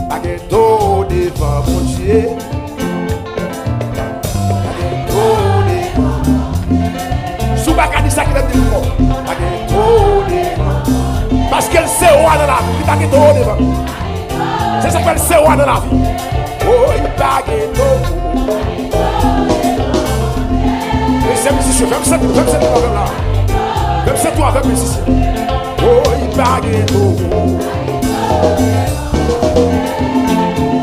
Baguetto devant mon Dieu. Baguetto devant. Sous Bacadi ça qui l'a dit fort. Baguetto devant. Parce qu'elle sait où dans la vie. Baguetto devant. C'est ça qu'elle sait où dans la vie. Oh, il baguetto. Et c'est musicien. Fais-moi ça toi là. Fais-moi ça toi avec musicien. Oh, il baguetto.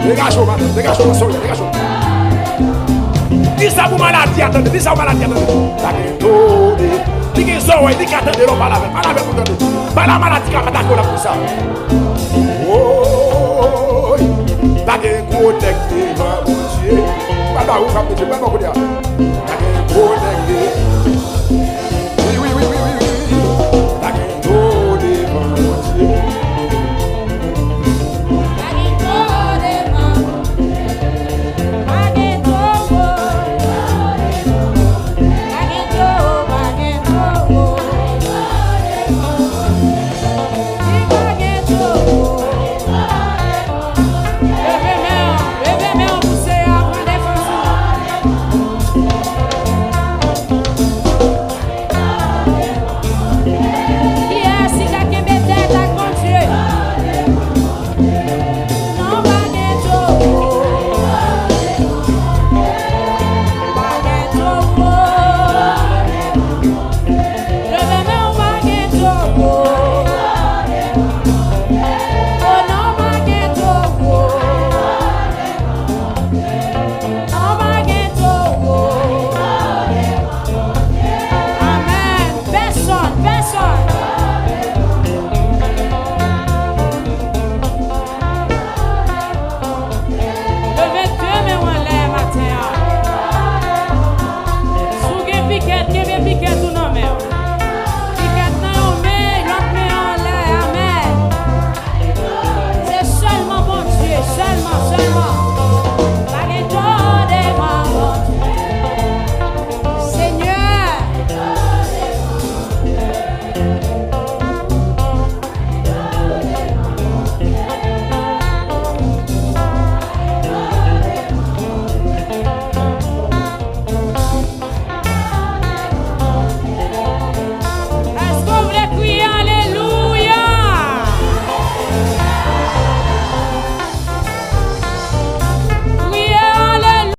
Dégage-moi, madame, dégage-moi, sorry, dégage-moi. Dis ça pour maladie, attendez, dis ça pour maladie, attendez. Baguetto, dis qu'ils ont, dis qu'ils attendent, non, pas la même, pour attendez. Pas la maladie qui a fait d'accord pour ça. Oh, baguetto, connecté, va, mon Dieu. Pas là où, pas là où,